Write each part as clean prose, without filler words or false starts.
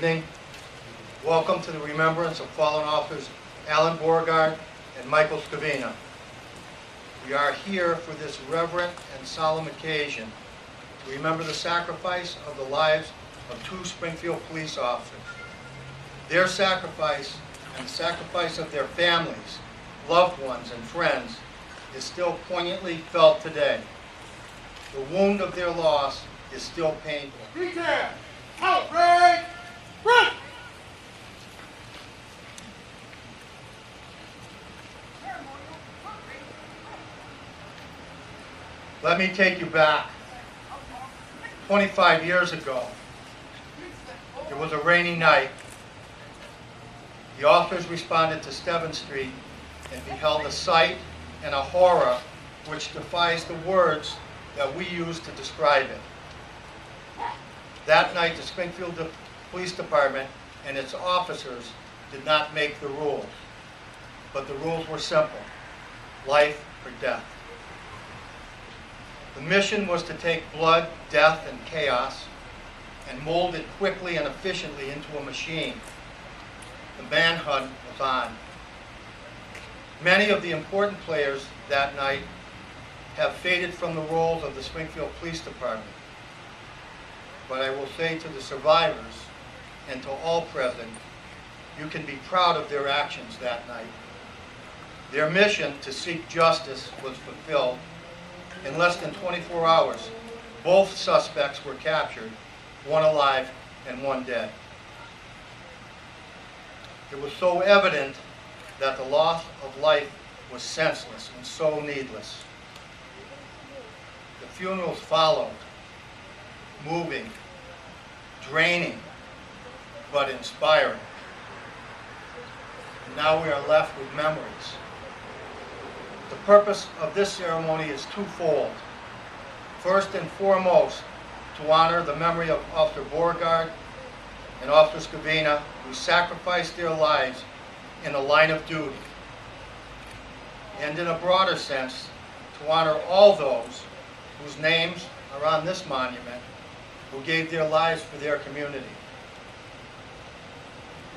evening. Welcome to the remembrance of fallen officers Alain-Beauregard and Michael-Schiavina. We are here for this reverent and solemn occasion to remember the sacrifice of the lives of two Springfield police officers. Their sacrifice and the sacrifice of their families, loved ones, and friends is still poignantly felt today. The wound of their loss is still painful. Detail! Out, break! Run! Let me take you back 25 years ago. It was a rainy night. The officers responded to Stebbins Street and beheld a sight and a horror which defies the words that we use to describe it. That night, the Springfield Police Department and its officers did not make the rules, but the rules were simple: life or death. The mission was to take blood, death, and chaos and mold it quickly and efficiently into a machine. The manhunt was on. Many of the important players that night have faded from the roles of the Springfield Police Department. But I will say to the survivors and to all present, you can be proud of their actions that night. Their mission to seek justice was fulfilled. In less than 24 hours, both suspects were captured, one alive and one dead. It was so evident that the loss of life was senseless and so needless. The funerals followed, moving, draining, but inspiring. And now we are left with memories. The purpose of this ceremony is twofold. First and foremost, to honor the memory of Officer Beauregard and Officer Schiavina, who sacrificed their lives in the line of duty. And in a broader sense, to honor all those whose names are on this monument, who gave their lives for their community.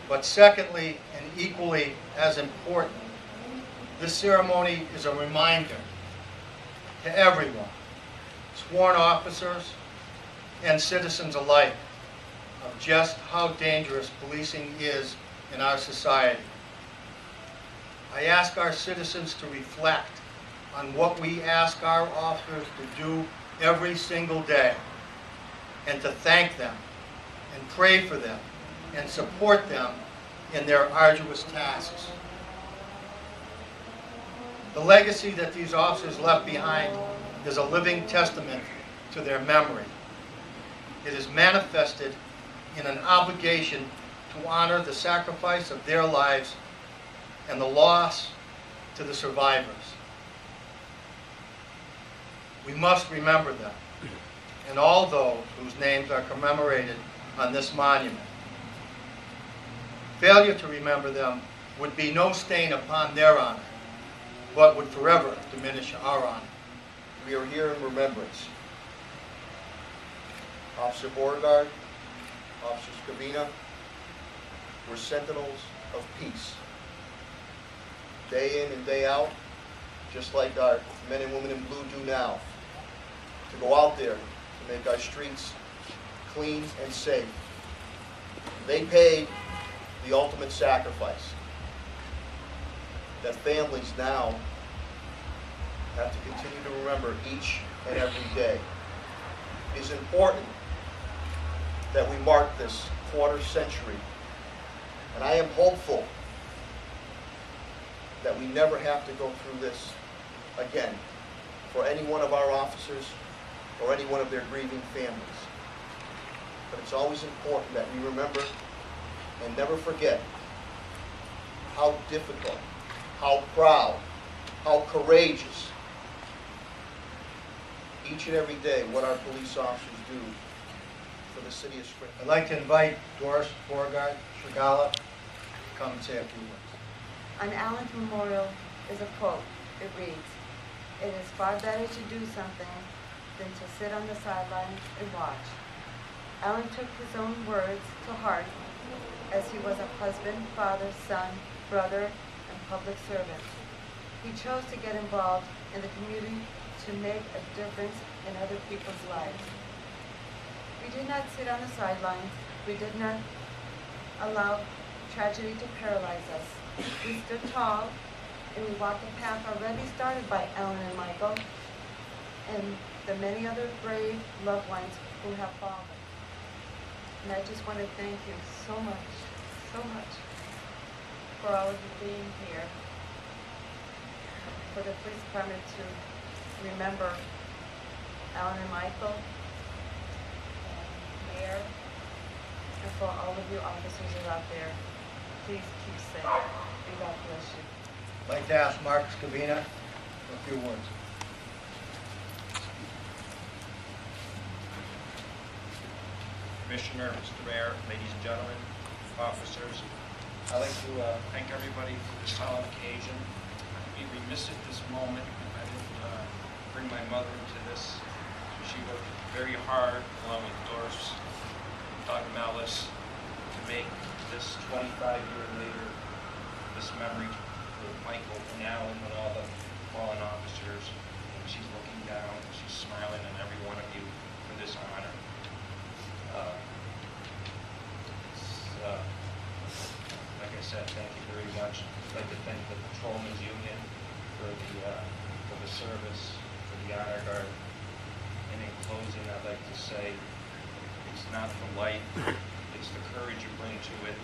But secondly, and equally as important, this ceremony is a reminder to everyone, sworn officers and citizens alike, of just how dangerous policing is in our society. I ask our citizens to reflect on what we ask our officers to do every single day, and to thank them and pray for them and support them in their arduous tasks. The legacy that these officers left behind is a living testament to their memory. It is manifested in an obligation to honor the sacrifice of their lives and the loss to the survivors. We must remember them and all those whose names are commemorated on this monument. Failure to remember them would be no stain upon their honor, but would forever diminish our honor. We are here in remembrance. Officer Beauregard, Officer Schiavina were sentinels of peace. Day in and day out, just like our men and women in blue do now, to go out there to make our streets clean and safe. They paid the ultimate sacrifice that families now have to continue to remember each and every day. It is important that we mark this quarter century, and I am hopeful that we never have to go through this again for any one of our officers or any one of their grieving families. But it's always important that we remember and never forget how difficult, how proud, how courageous each and every day what our police officers do for the city of Springfield. I'd like to invite Doris Beauregard Shigala to come and say a few words. On Allen's memorial is a quote. It reads, "It is far better to do something than to sit on the sidelines and watch." Allen took his own words to heart as he was a husband, father, son, brother, and public servant. He chose to get involved in the community to make a difference in other people's lives. We did not sit on the sidelines. We did not allow tragedy to paralyze us. We stood tall, and we walked a path already started by Ellen and Michael, and the many other brave loved ones who have fallen. And I just want to thank you so much for all of you being here, for the police department to remember Alan and Michael, and Mayor, and for all of you officers that are out there. Please keep safe, and God bless you. I'd like to ask Michael-Schiavina for a few words. Commissioner, Mr. Mayor, ladies and gentlemen, officers, I'd like to thank everybody for this solemn occasion. I'd be remiss at this moment if I didn't bring my mother into this. She worked very hard, along with Doris, Doug Mellis, to make this 25-year later, this memory for Michael and Alan and all the fallen officers. And she's looking down, she's smiling at every one of you for this honor. Like I said, thank you very much. I'd like to thank the Patrolmen's Union for the service, for the honor guard. And in closing, I'd like to say, it's not the light, it's the courage you bring to it.